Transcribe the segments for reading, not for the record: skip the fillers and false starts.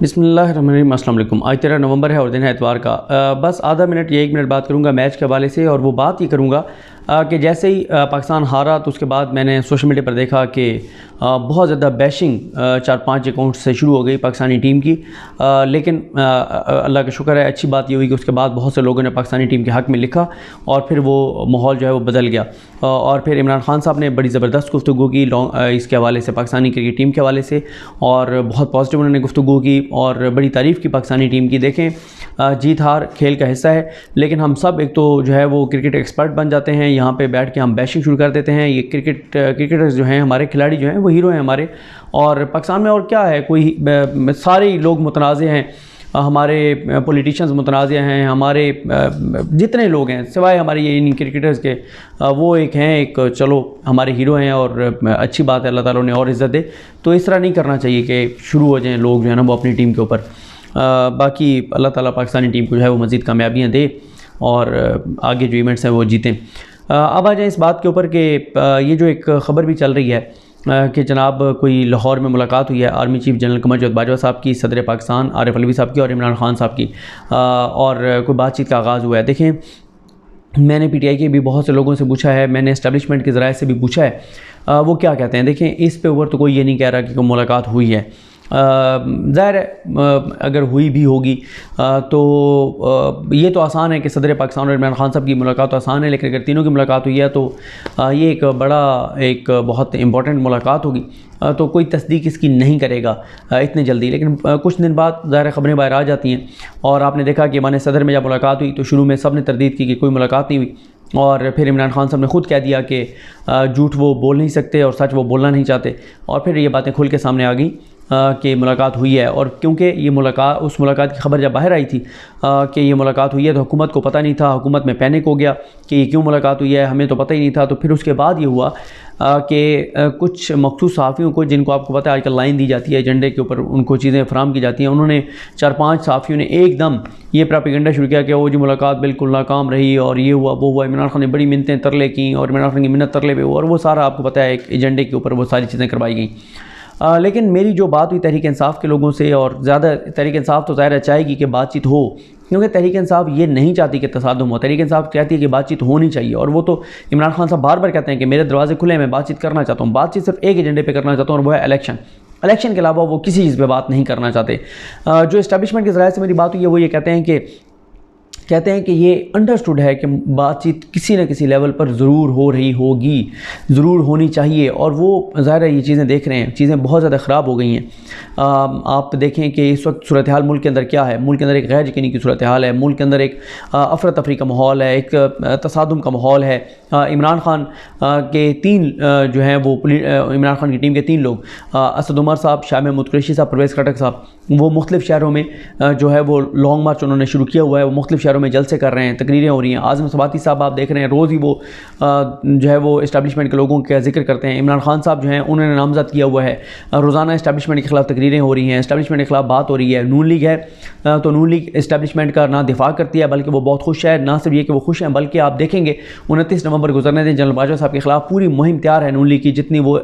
بسم اللہ الرحمن الرحیم۔ السلام علیکم۔ آج 13 نومبر ہے اور دن ہے اتوار کا۔ بس آدھا منٹ یا 1 منٹ بات کروں گا میچ کے حوالے سے، اور وہ بات یہ کروں گا کہ جیسے ہی پاکستان ہارا تو اس کے بعد میں نے سوشل میڈیا پر دیکھا کہ بہت زیادہ بیشنگ 4-5 اکاؤنٹ سے شروع ہو گئی پاکستانی ٹیم کی، لیکن اللہ کا شکر ہے اچھی بات یہ ہوئی کہ اس کے بعد بہت سے لوگوں نے پاکستانی ٹیم کے حق میں لکھا اور پھر وہ ماحول جو ہے وہ بدل گیا، اور پھر عمران خان صاحب نے بڑی زبردست گفتگو کی اس کے حوالے سے، پاکستانی کرکٹ ٹیم کے حوالے سے، اور بہت پازیٹیو انہوں نے گفتگو کی اور بڑی تعریف کی پاکستانی ٹیم کی۔ دیکھیں جیت ہار کھیل کا حصہ ہے، لیکن ہم سب ایک تو جو ہے وہ کرکٹ ایکسپرٹ بن جاتے ہیں، یہاں پہ بیٹھ کے ہم بیشنگ شروع کر دیتے ہیں۔ یہ کرکٹرز جو ہیں ہمارے کھلاڑی جو ہیں وہ ہیرو ہیں ہمارے، اور پاکستان میں اور کیا ہے، کوئی سارے لوگ متنازع ہیں، ہمارے پولیٹیشنز متنازع ہیں، ہمارے جتنے لوگ ہیں سوائے ہمارے یہ کرکٹرز کے، وہ ایک چلو ہمارے ہیرو ہیں، اور اچھی بات ہے، اللہ تعالیٰ نے اور عزت دے۔ تو اس طرح نہیں کرنا چاہیے کہ شروع ہو جائیں لوگ جو ہے نا وہ اپنی ٹیم کے اوپر۔ باقی اللہ تعالیٰ پاکستانی ٹیم کو جو ہے وہ مزید کامیابیاں دے اور آگے جو ایونٹس ہیں وہ جیتیں۔ اب آ جائیں اس بات کے اوپر کہ یہ جو ایک خبر بھی چل رہی ہے کہ جناب کوئی لاہور میں ملاقات ہوئی ہے army chief general Qamar Javed Bajwa صاحب کی، صدر پاکستان عارف علوی صاحب کی اور عمران خان صاحب کی، اور کوئی بات چیت کا آغاز ہوا ہے۔ دیکھیں میں نے پی ٹی آئی کے بھی بہت سے لوگوں سے پوچھا ہے، میں نے اسٹیبلشمنٹ کے ذرائع سے بھی پوچھا ہے، وہ کیا کہتے ہیں۔ دیکھیں اس پہ اوپر تو کوئی یہ نہیں کہہ رہا کہ کوئی ملاقات ہوئی ہے، ظاہر ہے اگر ہوئی بھی ہوگی تو یہ تو آسان ہے کہ صدر پاکستان اور عمران خان صاحب کی ملاقات تو آسان ہے، لیکن اگر تینوں کی ملاقات ہوئی ہے تو یہ ایک بہت امپورٹنٹ ملاقات ہوگی، تو کوئی تصدیق اس کی نہیں کرے گا اتنے جلدی، لیکن کچھ دن بعد ظاہر خبریں باہر آ جاتی ہیں، اور آپ نے دیکھا کہ ایوان صدر میں جب ملاقات ہوئی تو شروع میں سب نے تردید کی کہ کوئی ملاقات نہیں ہوئی، اور پھر عمران خان صاحب نے خود کہہ دیا کہ جھوٹ وہ بول نہیں سکتے اور سچ وہ بولنا نہیں چاہتے، اور پھر یہ باتیں کھل کے سامنے آ گئیں کہ ملاقات ہوئی ہے۔ اور کیونکہ یہ اس ملاقات کی خبر جب باہر آئی تھی کہ یہ ملاقات ہوئی ہے تو حکومت کو پتہ نہیں تھا، حکومت میں پینک ہو گیا کہ یہ کیوں ملاقات ہوئی ہے، ہمیں تو پتہ ہی نہیں تھا۔ تو پھر اس کے بعد یہ ہوا کہ کچھ مخصوص صحافیوں کو، جن کو آپ کو پتہ ہے آج کل لائن دی جاتی ہے ایجنڈے کے اوپر، ان کو چیزیں فراہم کی جاتی ہیں، انہوں نے 4-5 صحافیوں نے ایک دم یہ پراپیگنڈا شروع کیا کہ وہ جی ملاقات بالکل ناکام رہی اور یہ ہوا وہ ہوا، عمران خان نے بڑی منتیں ترلے کیں اور عمران خان کی منت ترلے پہ ہوا، اور وہ سارا آپ کو پتہ ہے ایک ایجنڈے کے اوپر وہ ساری چیزیں کروائی گئیں۔ لیکن میری جو بات ہوئی تحریک انصاف کے لوگوں سے، اور زیادہ تحریک انصاف تو ظاہر چاہے گی کہ بات چیت ہو، کیونکہ تحریک انصاف یہ نہیں چاہتی کہ تصادم ہو، تحریک انصاف کہتی ہے کہ بات چیت ہونی چاہیے، اور وہ تو عمران خان صاحب بار بار کہتے ہیں کہ میرے دروازے کھلے ہیں، میں بات چیت کرنا چاہتا ہوں، بات چیت صرف ایک ایجنڈے پہ کرنا چاہتا ہوں اور وہ ہے الیکشن کے علاوہ وہ کسی چیز پہ بات نہیں کرنا چاہتے۔ جو اسٹیبلشمنٹ کے ذرائع سے میری بات ہوئی ہے وہ یہ کہتے ہیں کہ یہ انڈرسٹوڈ ہے کہ بات چیت کسی نہ کسی لیول پر ضرور ہو رہی ہوگی، ضرور ہونی چاہیے، اور وہ ظاہر ہے یہ چیزیں دیکھ رہے ہیں، چیزیں بہت زیادہ خراب ہو گئی ہیں۔ آپ دیکھیں کہ اس وقت صورتحال ملک کے اندر کیا ہے، ملک کے اندر ایک غیر یقینی کی صورتحال ہے، ملک کے اندر ایک افراتفری کا ماحول ہے، ایک تصادم کا ماحول ہے۔ عمران خان کے 3 جو ہیں وہ عمران خان کی ٹیم کے 3 لوگ، اسد عمر صاحب، شاہ محمود قریشی صاحب، پرویز خٹک صاحب، وہ مختلف شہروں میں جو ہے وہ لانگ مارچ انہوں نے شروع کیا ہوا ہے، وہ مختلف شہروں میں جلسے کر رہے ہیں، تقریریں ہو رہی ہیں۔ اعظم صباتی صاحب آپ دیکھ رہے ہیں روز ہی وہ جو ہے وہ اسٹیبلشمنٹ کے لوگوں کا ذکر کرتے ہیں۔ عمران خان صاحب جو ہیں انہوں نے نامزد کیا ہوا ہے، روزانہ اسٹیبلشمنٹ کے خلاف تقریریں ہو رہی ہیں، اسٹیبلشمنٹ کے خلاف بات ہو رہی ہے۔ نون لیگ ہے تو نون لیگ اسٹیبلشمنٹ کا نہ دفاع کرتی ہے بلکہ وہ بہت خوش ہے، نہ صرف یہ کہ وہ خوش ہیں بلکہ آپ دیکھیں گے 29 نومبر گزرنے دیں، جنرل باجوہ صاحب کے خلاف پوری مہم تیار ہے نون لیگ کی، جتنی وہ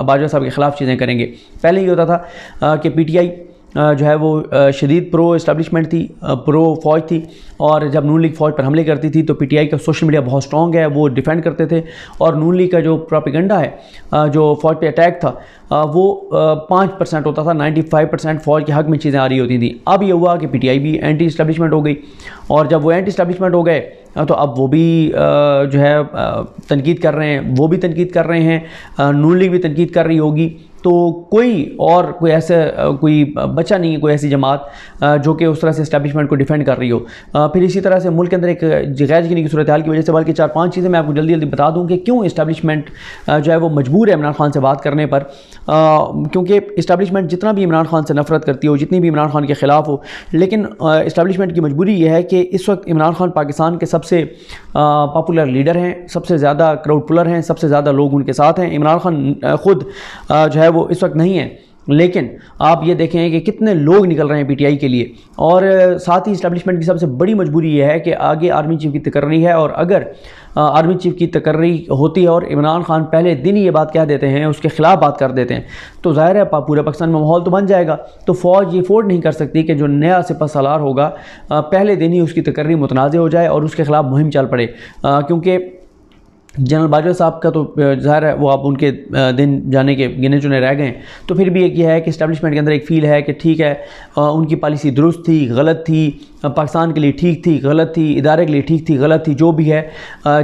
باجوہ صاحب کے خلاف چیزیں کریں گے۔ پہلے یہ ہوتا تھا کہ پی ٹی آئی جو ہے وہ شدید پرو اسٹیبلشمنٹ تھی، پرو فوج تھی، اور جب نون لیگ فوج پر حملے کرتی تھی تو پی ٹی آئی کا سوشل میڈیا بہت سٹرونگ ہے، وہ ڈیفینڈ کرتے تھے، اور نون لیگ کا جو پروپیگنڈا ہے جو فوج پہ اٹیک تھا وہ 5% ہوتا تھا، 95% فوج کے حق میں چیزیں آ رہی ہوتی تھیں۔ اب یہ ہوا کہ پی ٹی آئی بھی اینٹی اسٹیبلشمنٹ ہو گئی، اور جب وہ اینٹی اسٹیبلشمنٹ ہو گئے تو اب وہ بھی جو ہے تنقید کر رہے ہیں، وہ بھی تنقید کر رہے ہیں، نون لیگ بھی تنقید کر رہی ہوگی، تو کوئی ایسا کوئی بچہ نہیں ہے، کوئی ایسی جماعت جو کہ اس طرح سے اسٹیبلشمنٹ کو ڈیفینڈ کر رہی ہو۔ پھر اسی طرح سے ملک کے اندر ایک غیر یقینی کی صورتحال کی وجہ سے، بلکہ 4-5 چیزیں میں آپ کو جلدی بتا دوں کہ کیوں اسٹیبلشمنٹ جو ہے وہ مجبور ہے عمران خان سے بات کرنے پر، کیونکہ اسٹیبلشمنٹ جتنا بھی عمران خان سے نفرت کرتی ہو، جتنی بھی عمران خان کے خلاف ہو، لیکن اسٹیبلشمنٹ کی مجبوری یہ ہے کہ اس وقت عمران خان پاکستان کے سب سے پاپولر لیڈر ہیں، سب سے زیادہ کراؤڈ پلر ہیں، سب سے زیادہ لوگ ان کے ساتھ ہیں۔ عمران خان خود جو ہے وہ اس وقت نہیں ہے لیکن آپ یہ دیکھیں کہ کتنے لوگ نکل رہے ہیں پی ٹی آئی کے لیے، اور ساتھ ہی اسٹیبلشمنٹ کی سب سے بڑی مجبوری یہ ہے کہ آگے آرمی چیف کی تقرری ہے، اور اگر آرمی چیف کی تقرری ہوتی ہے اور عمران خان پہلے دن ہی یہ بات کہہ دیتے ہیں، اس کے خلاف بات کر دیتے ہیں، تو ظاہر ہے پورے پاکستان میں ماحول تو بن جائے گا۔ تو فوج یہ افورڈ نہیں کر سکتی کہ جو نیا سپہ سالار ہوگا پہلے دن ہی اس کی تقرری متنازع ہو جائے اور اس کے خلاف مہم چل پڑے، کیونکہ جنرل باجوہ صاحب کا تو ظاہر ہے وہ اب ان کے دن جانے کے گنے چنے رہ گئے ہیں، تو پھر بھی ایک یہ ہے کہ اسٹیبلشمنٹ کے اندر ایک فیل ہے کہ ٹھیک ہے ان کی پالیسی درست تھی، غلط تھی، پاکستان کے لیے ٹھیک تھی، غلط تھی، ادارے کے لیے ٹھیک تھی، غلط تھی، جو بھی ہے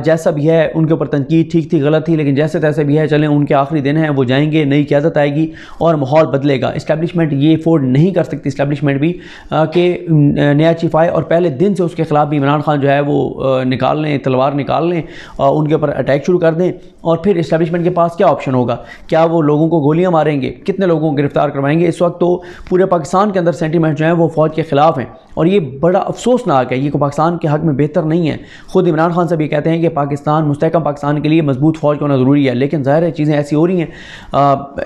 جیسا بھی ہے ان کے اوپر تنقید ٹھیک تھی، غلط تھی، لیکن جیسے تیسے بھی ہے چلیں ان کے آخری دن ہیں، وہ جائیں گے، نئی قیادت آئے گی اور ماحول بدلے گا۔ اسٹیبلشمنٹ یہ افورڈ نہیں کر سکتی، اسٹیبلشمنٹ بھی کہ نیا چیف آئے اور پہلے دن سے اس کے خلاف بھی عمران خان جو ہے وہ نکال لیں، تلوار نکال لیں، ان کے اوپر اٹیک شروع کر دیں، اور پھر اسٹیبلشمنٹ کے پاس کیا آپشن ہوگا؟ کیا وہ لوگوں کو گولیاں ماریں گے؟ کتنے لوگوں کو گرفتار کروائیں گے؟ اس وقت تو پورے پاکستان کے اندر سینٹیمنٹ جو ہیں وہ فوج کے خلاف ہیں، اور یہ بڑا افسوسناک ہے، یہ کو پاکستان کے حق میں بہتر نہیں ہے۔ خود عمران خان صاحب یہ کہتے ہیں کہ پاکستان مستحکم پاکستان کے لیے مضبوط فوج ہونا ضروری ہے، لیکن ظاہر ہے چیزیں ایسی ہو رہی ہیں،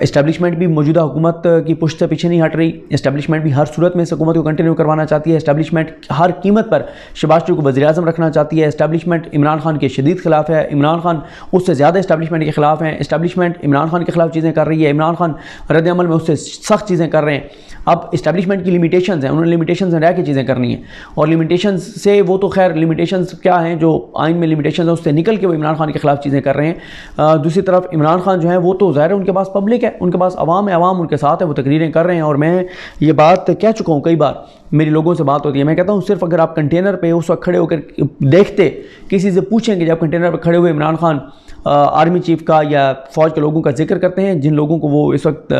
اسٹیبلشمنٹ بھی موجودہ حکومت کی پشت سے پیچھے نہیں ہٹ رہی، اسٹیبلشمنٹ بھی ہر صورت میں اس حکومت کو کنٹینیو کروانا چاہتی ہے، اسٹیبلشمنٹ ہر قیمت پر شہباز شریف کو وزیر اعظم رکھنا چاہتی ہے، اسٹیبلشمنٹ عمران خان کے شدید خلاف ہے، عمران خان اس سے زیادہ اسٹیبلشمنٹ کے خلاف ہیں، اسٹیبلشمنٹ عمران خان کے خلاف چیزیں کر رہی ہے، عمران خان رد عمل میں اس سے سخت چیزیں کر رہے ہیں۔ اب اسٹیبلشمنٹ کی لمیٹیشنز ہیں، انہوں نے لمیٹیشنز میں رہ کے چیزیں کرنی ہیں، اور لمیٹیشنز سے وہ تو خیر لمیٹیشنز کیا ہیں جو آئین میں لمیٹیشنز ہیں اس سے نکل کے وہ عمران خان کے خلاف چیزیں کر رہے ہیں۔ دوسری طرف عمران خان جو ہیں وہ تو ظاہر ہے ان کے پاس پبلک ہے، ان کے پاس عوام ہے، عوام ان کے ساتھ ہے، وہ تقریریں کر رہے ہیں، اور میں یہ بات کہہ چکا ہوں کئی بار، میری لوگوں سے بات ہوتی ہے، میں کہتا ہوں صرف اگر آپ کنٹینر پہ اس وقت کھڑے ہو کر دیکھتے، کسی سے پوچھیں کہ جب کنٹینر پہ کھڑے ہوئے عمران خان آرمی چیف کا یا فوج کے لوگوں کا ذکر کرتے ہیں، جن لوگوں کو وہ اس وقت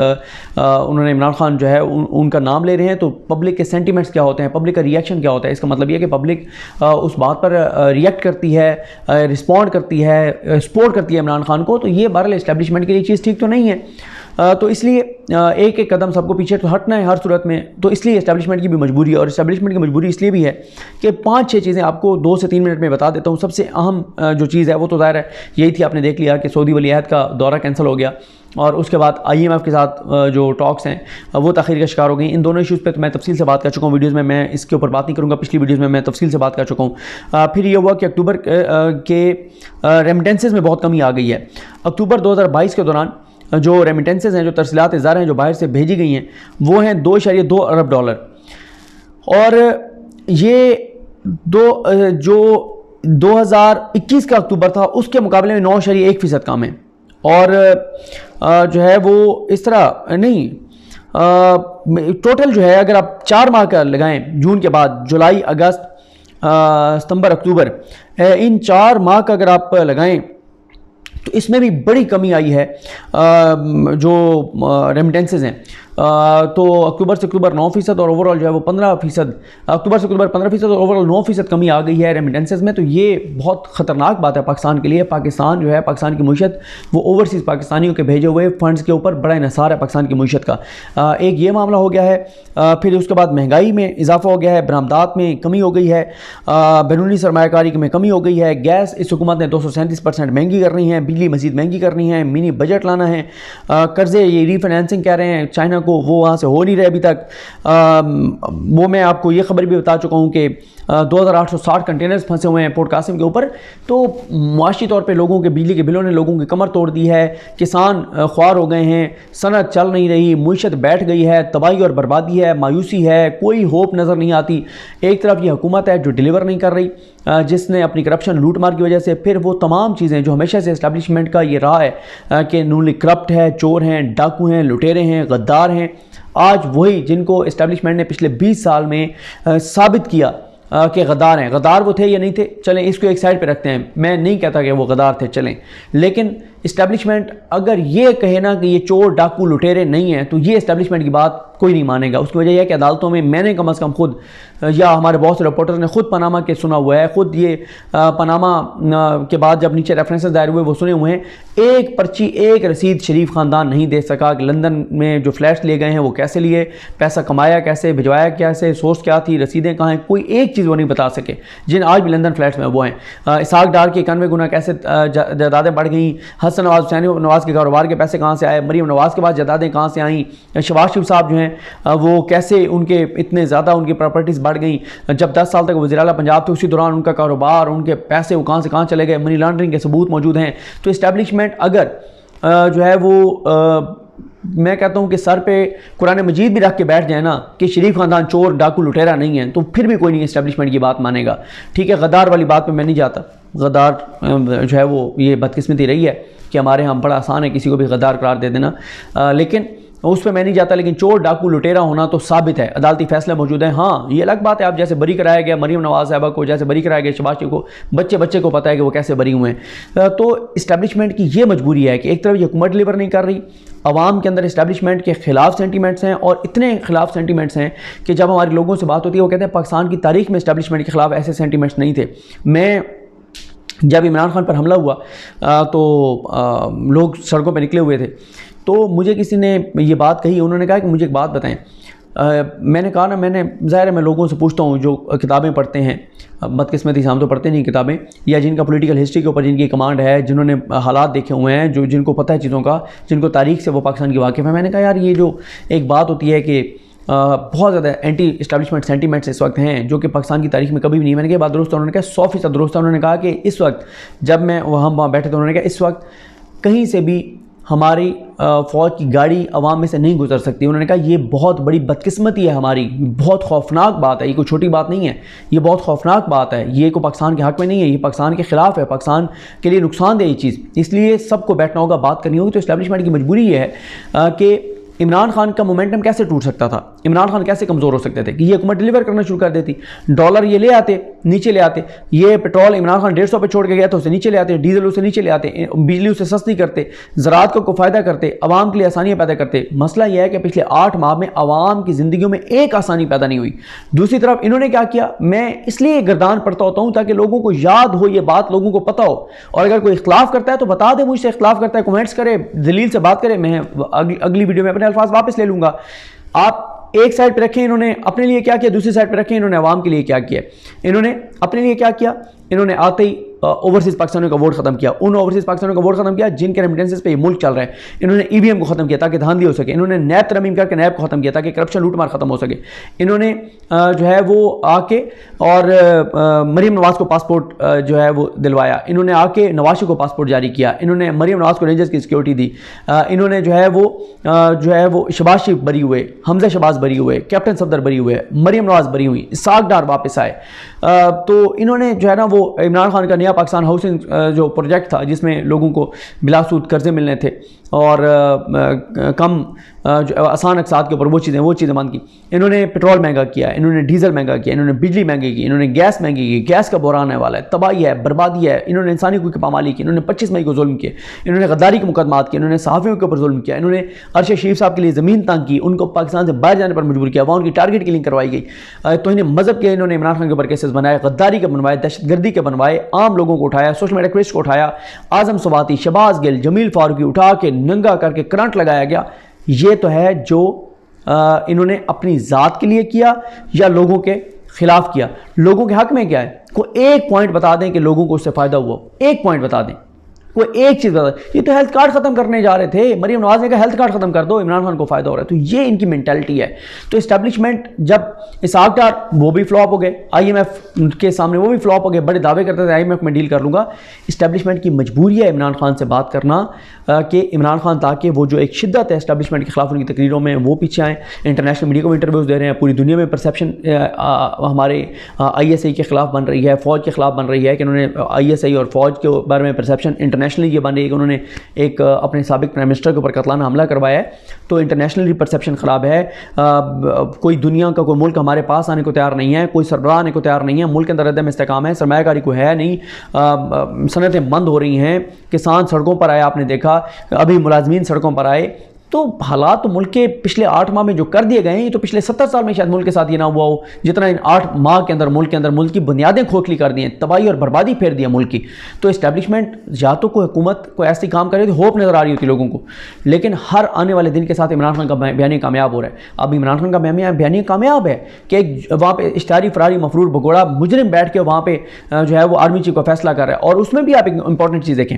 انہوں نے عمران خان جو ہے ان کا نام لے رہے ہیں، تو پبلک کے سینٹیمنٹس کیا ہوتے ہیں، پبلک کا ریئیکشن کیا ہوتا ہے؟ اس کا مطلب یہ کہ پبلک اس بات پر ریئیکٹ کرتی ہے، رسپونڈ کرتی ہے، سپورٹ کرتی ہے عمران خان کو، تو یہ بہرحال اسٹیبلشمنٹ کے لیے چیز ٹھیک تو نہیں ہے۔ تو اس لیے ایک ایک قدم سب کو پیچھے تو ہٹنا ہے ہر صورت میں، تو اس لیے اسٹیبلشمنٹ کی بھی مجبوری ہے، اور اسٹیبلشمنٹ کی مجبوری اس لیے بھی ہے کہ 5-6 چیزیں آپ کو 2 سے 3 منٹ میں بتا دیتا ہوں۔ سب سے اہم جو چیز ہے وہ تو ظاہر ہے یہی تھی، آپ نے دیکھ لیا کہ سعودی ولی عہد کا دورہ کینسل ہو گیا، اور اس کے بعد IMF کے ساتھ جو ٹاکس ہیں وہ تاخیر کا شکار ہو گئی۔ ان دونوں ایشوز پہ تو میں تفصیل سے بات کر چکا ہوں ویڈیوز میں اس کے اوپر بات نہیں کروں گا، پچھلی ویڈیوز میں تفصیل سے بات کر چکا ہوں۔ پھر یہ ہوا کہ اکتوبر کے ریمیٹنسز میں بہت کمی آ گئی ہے۔ اکتوبر 2022 کے دوران جو ریمیٹنسز ہیں، جو ترسیلات ظاہر ہیں جو باہر سے بھیجی گئی ہیں، وہ ہیں $2.2 ارب، اور یہ جو 2021 کا اکتوبر تھا اس کے مقابلے میں 9.1% کم ہے، اور جو ہے وہ اس طرح نہیں، ٹوٹل جو ہے اگر آپ 4 ماہ کا لگائیں، جون کے بعد جولائی، اگست، ستمبر، اکتوبر، ان 4 ماہ کا اگر آپ لگائیں تو اس میں بھی بڑی کمی آئی ہے جو ریمیٹنسز ہیں۔ تو اکتوبر سے اکتوبر 9%، اور اوورآل جو ہے وہ 15%، اکتوبر سے اکتوبر 15%، اور اوورآل 9% کمی آ گئی ہے ریمیٹنسز میں۔ تو یہ بہت خطرناک بات ہے پاکستان کے لیے۔ پاکستان جو ہے، پاکستان کی معیشت وہ اوورسیز پاکستانیوں کے بھیجے ہوئے فنڈز کے اوپر بڑا انحصار ہے پاکستان کی معیشت کا۔ ایک یہ معاملہ ہو گیا ہے، پھر اس کے بعد مہنگائی میں اضافہ ہو گیا ہے، برآمدات میں کمی ہو گئی ہے، بیرونی سرمایہ کاری میں کمی ہو گئی ہے، گیس اس حکومت نے 237% مہنگی کرنی ہے، بجلی مزید مہنگی کرنی ہے، منی بجٹ لانا ہے، قرضے یہ ری فائنینسنگ کہہ رہے ہیں چائنا کو، وہ وہاں سے ہو نہیں رہے ابھی تک۔ وہ میں آپ کو یہ خبر بھی بتا چکا ہوں کہ 2860 کنٹینرز پھنسے ہوئے ہیں پورٹ قاسم کے اوپر۔ تو معاشی طور پہ لوگوں کے بجلی کے بلوں نے لوگوں کی کمر توڑ دی ہے، کسان خوار ہو گئے ہیں، صنعت چل نہیں رہی، معیشت بیٹھ گئی ہے، تباہی اور بربادی ہے، مایوسی ہے، کوئی ہوپ نظر نہیں آتی۔ ایک طرف یہ حکومت ہے جو ڈیلیور نہیں کر رہی، جس نے اپنی کرپشن لوٹ مار کی وجہ سے، پھر وہ تمام چیزیں جو ہمیشہ سے اسٹیبلشمنٹ کا یہ رہا ہے کہ نونلی کرپٹ ہے، چور ہیں، ڈاکو ہیں، لٹیرے ہیں، غدار ہیں، آج وہی جن کو اسٹیبلشمنٹ نے پچھلے 20 سال میں ثابت کیا کہ غدار ہیں۔ غدار وہ تھے یا نہیں تھے، چلیں اس کو ایک سائڈ پہ رکھتے ہیں، میں نہیں کہتا کہ وہ غدار تھے، چلیں، لیکن اسٹیبلشمنٹ اگر یہ کہے نا کہ یہ چور ڈاکو لٹیرے نہیں ہیں، تو یہ اسٹیبلشمنٹ کی بات کوئی نہیں مانے گا۔ اس کی وجہ یہ ہے کہ عدالتوں میں میں نے کم از کم خود، یا ہمارے بہت سے رپورٹرز نے خود پاناما کے سنا ہوا ہے، خود یہ پاناما کے بعد جب نیچے ریفرنسز دائر ہوئے وہ سنے ہوئے ہیں، ایک پرچی، ایک رسید شریف خاندان نہیں دے سکا کہ لندن میں جو فلیٹس لیے گئے ہیں وہ کیسے لیے، پیسہ کمایا کیسے، بھجوایا کیسے، سورس کیا تھی، رسیدیں کہاں ہیں، کوئی ایک چیز وہ نہیں بتا سکے، جن آج بھی لندن فلیٹس میں وہ ہیں۔ اسحاق ڈار کے 91 گنا کیسے جائیدادیں بڑھ گئیں، حسن نواز حسین نواز کے کاروبار کے پیسے کہاں سے آئے, مریم نواز کے بعد جائیدادیں کہاں سے آئیں, شہباز شریف صاحب جو ہیں وہ کیسے ان کے اتنے زیادہ ان کی پراپرٹیز بڑھ گئیں, جب 10 سال تک وزیر اعلیٰ پنجاب تھے اسی دوران ان کا کاروبار, ان کے پیسے وہ کہاں سے کہاں چلے گئے, منی لانڈرنگ کے ثبوت موجود ہیں. تو اسٹیبلشمنٹ اگر جو ہے وہ میں کہتا ہوں کہ سر پہ قرآن مجید بھی رکھ کے بیٹھ جائے نا کہ شریف خاندان چور ڈاکو لٹیرا نہیں ہے, تو پھر بھی کوئی نہیں اسٹیبلشمنٹ کی بات مانے گا. ٹھیک ہے, غدار والی بات پہ میں نہیں جاتا, غدار جو ہے وہ یہ بدقسمتی رہی ہے کہ ہمارے ہم بڑا آسان ہے کسی کو بھی غدار قرار دے دینا, لیکن اس پہ میں نہیں جاتا. لیکن چور ڈاکو لٹیرا ہونا تو ثابت ہے, عدالتی فیصلے موجود ہیں. ہاں یہ الگ بات ہے, آپ جیسے بری کرایا گیا مریم نواز صاحبہ کو, جیسے بری کرایا گیا شہباز شریف کو, بچے کو پتہ ہے کہ وہ کیسے بری ہوئے ہیں. تو اسٹیبلشمنٹ کی یہ مجبوری ہے کہ ایک طرف یہ حکومت ڈلیور نہیں کر رہی, عوام کے اندر اسٹیبلشمنٹ کے خلاف سینٹیمنٹس ہیں, اور اتنے خلاف سینٹیمنٹس ہیں کہ جب ہمارے لوگوں سے بات ہوتی ہے وہ کہتے ہیں پاکستان کی تاریخ میں اسٹیبلشمنٹ کے خلاف ایسے سینٹیمنٹس نہیں تھے. میں جب عمران خان پر حملہ ہوا تو لوگ سڑکوں پہ نکلے ہوئے تھے, تو مجھے کسی نے یہ بات کہی, انہوں نے کہا کہ مجھے ایک بات بتائیں. میں نے کہا نا, میں نے ظاہر ہے میں لوگوں سے پوچھتا ہوں جو کتابیں پڑھتے ہیں, بدقسمتی سے ہم تو پڑھتے نہیں کتابیں, یا جن کا پولیٹیکل ہسٹری کے اوپر جن کی کمانڈ ہے, جنہوں نے حالات دیکھے ہوئے ہیں, جن کو پتہ ہے چیزوں کا, جن کو تاریخ سے وہ پاکستان کی واقف ہے. میں نے کہا یار یہ جو ایک بات ہوتی ہے کہ بہت زیادہ اینٹی اسٹیبلشمنٹ سینٹیمنٹس اس وقت ہیں جو کہ پاکستان کی تاریخ میں کبھی بھی نہیں. میں نے کہا بات درست ہے, انہوں نے کہا 100% درست ہے. انہوں نے کہا کہ اس وقت جب میں ہم وہاں بیٹھے تھے, انہوں نے کہا اس وقت کہیں سے بھی ہماری فوج کی گاڑی عوام میں سے نہیں گزر سکتی. انہوں نے کہا یہ بہت بڑی بدقسمتی ہے ہماری, بہت خوفناک بات ہے, یہ کوئی چھوٹی بات نہیں ہے, یہ بہت خوفناک بات ہے, یہ کوئی پاکستان کے حق میں نہیں ہے, یہ پاکستان کے خلاف ہے, پاکستان کے لیے نقصان دہ یہ چیز. اس لیے سب کو بیٹھنا ہوگا, بات کرنی ہوگی. تو اسٹیبلشمنٹ کی مجبوری یہ ہے کہ عمران خان کا مومنٹم کیسے ٹوٹ سکتا تھا, عمران خان کیسے کمزور ہو سکتے تھے کہ یہ حکومت ڈیلیور کرنا شروع کر دیتی, ڈالر یہ لے آتے, نیچے لے آتے, یہ پیٹرول عمران خان 150 پہ چھوڑ کے گیا تو اسے نیچے لے آتے, ڈیزل اسے نیچے لے آتے, بجلی اسے سستی کرتے, زراعت کو فائدہ کرتے, عوام کے لیے آسانیاں پیدا کرتے. مسئلہ یہ ہے کہ پچھلے 8 ماہ میں عوام کی زندگیوں میں ایک آسانی پیدا نہیں ہوئی. دوسری طرف انہوں نے کیا کیا, میں اس لیے گردان پڑتا ہوتا ہوں تاکہ لوگوں کو یاد ہو, یہ بات لوگوں کو پتہ ہو, اور اگر کوئی اختلاف کرتا ہے تو بتا دے, مجھ سے اختلاف کرتا ہے کمنٹس کرے, دلیل سے بات کرے, میں اگلی ویڈیو میں اپنے الفاظ واپس لے لوں گا. آپ ایک سائڈ پہ رکھیں انہوں نے اپنے لیے کیا کیا, دوسری سائڈ پہ رکھیں انہوں نے عوام کے لیے کیا کیا. انہوں نے اپنے لیے کیا کیا, انہوں نے آتے ہی اوورسیز پاکستانیوں کا ووٹ ختم کیا, ان اوورسیز پاکستانیوں کا ووٹ ختم کیا جن کے ریمیٹنسز پہ یہ ملک چل رہا ہے. انہوں نے EVM کو ختم کیا تاکہ دھاندلی ہو سکے. انہوں نے نیب ترمیم کر کے نیب کو ختم کیا تاکہ کرپشن لوٹ مار ختم ہو سکے. انہوں نے جو ہے وہ آ کے اور مریم نواز کو پاسپورٹ جو ہے وہ دلوایا. انہوں نے آ کے نواز شریف کو پاسپورٹ جاری کیا. انہوں نے مریم نواز کو رینجرز کی سیکیورٹی دی. انہوں نے جو ہے وہ شہباز شریف بری ہوئے, حمزہ شہباز بری ہوئے, کیپٹن صفدر بری ہوئے, مریم نواز بری ہوئی, اسحاق ڈار واپس آئے. تو انہوں نے جو ہے نا وہ عمران خان کا نیا پاکستان ہاؤسنگ جو پروجیکٹ تھا جس میں لوگوں کو بلا سود قرضے ملنے تھے اور کم جو آسان اقساط کے اوپر وہ چیزیں بند کی. انہوں نے پیٹرول مہنگا کیا, انہوں نے ڈیزل مہنگا کیا, انہوں نے بجلی مہنگی کی, انہوں نے گیس مہنگی کی. گیس کا بحران ہے والا ہے, تباہی ہے, بربادی ہے. انہوں نے انسانی حقوق کی پامالی کی, انہوں نے 25 مئی کو ظلم کیا, انہوں نے غداری کے مقدمات کیے, انہوں نے صحافیوں کے اوپر ظلم کیا, انہوں نے ارشد شریف صاحب کے لیے زمین تنگ کی, ان کو پاکستان سے باہر جانے پر مجبور کیا, وہاں ان کی ٹارگٹ کلنگ کروائی گئی. توہین مذہب کے انہوں نے عمران خان کے اوپر کیسز بنائے, غداری کے بنوائے, دہشت گردی کے بنوائے, عام لوگوں کو اٹھایا, سوشل میڈیا ایکٹیوسٹ کو اٹھایا, اعظم سواتی, شہباز گل, جمیل فاروقی اٹھا کے ننگا کر کے کرنٹ لگایا گیا. یہ تو ہے جو انہوں نے اپنی ذات کے لیے کیا یا لوگوں کے خلاف کیا. لوگوں کے حق میں کیا ہے, کوئی ایک پوائنٹ بتا دیں کہ لوگوں کو اس سے فائدہ ہوا, ایک پوائنٹ بتا دیں, کوئی ایک چیز بتا دیں. یہ تو ہیلتھ کارڈ ختم کرنے جا رہے تھے, مریم نواز نے کہا ہیلتھ کارڈ ختم کر دو, عمران خان کو فائدہ ہو رہا ہے. تو یہ ان کی مینٹلٹی ہے. تو اسٹیبلشمنٹ جب اسحاق ڈار وہ بھی فلاپ ہو گئے, IMF کے سامنے وہ بھی فلاپ ہو گئے, بڑے دعوے کرتے تھے IMF میں ڈیل کر لوں گا. اسٹیبلشمنٹ کی مجبوری ہے عمران خان سے بات کرنا کہ عمران خان تاکہ وہ جو ایک شدت ہے اسٹیبلشمنٹ کے خلاف ان کی تقریروں میں وہ پیچھے آئیں. انٹرنیشنل میڈیا کو انٹرویوز دے رہے ہیں, پوری دنیا میں پرسیپشن ہمارے ISI کے خلاف بن رہی ہے, فوج کے خلاف بن رہی ہے کہ انہوں نے ISI اور فوج کے بارے میں پرسیپشن انٹرنیشنلی یہ بن رہی ہے کہ انہوں نے ایک اپنے سابق پرائم منسٹر کے اوپر قتلانہ حملہ کروایا ہے. تو انٹرنیشنلی پرسیپشن خراب ہے. کوئی دنیا کا کوئی ملک ہمارے پاس آنے کو تیار نہیں ہے, کوئی سربراہ آنے کو تیار نہیں ہے, ملک کے اندر عدم استحکام ہے, سرمایہ کاری کو ہے نہیں, صنعتیں بند ہو رہی ہیں, کسان سڑکوں پر آئے, آپ نے دیکھا ابھی ملازمین سڑکوں پر آئے. تو حالات تو ملک کے پچھلے 8 ماہ میں جو کر دیے گئے ہیں, یہ تو پچھلے 70 سال میں شاید ملک کے ساتھ یہ نہ ہوا ہو جتنا ان 8 ماہ کے اندر ملک کی بنیادیں کھوکھلی کر دی ہیں, تباہی اور بربادی پھیر دی ہے ملک کی. تو اسٹیبلشمنٹ یا تو کوئی حکومت کوئی ایسی کام کرے تو ہوپ نظر آ رہی ہوتی لوگوں کو, لیکن ہر آنے والے دن کے ساتھ عمران خان کا بیانیہ کامیاب ہو رہا ہے. اب عمران خان کا بیانیہ کامیاب ہے کہ وہاں پہ اشتہاری فراری مفرور بگوڑا مجرم بیٹھ کے وہاں پہ جو ہے وہ آرمی چیف کا فیصلہ کر رہا ہے. اور اس میں بھی آپ ایک امپورٹنٹ چیز دیکھیں,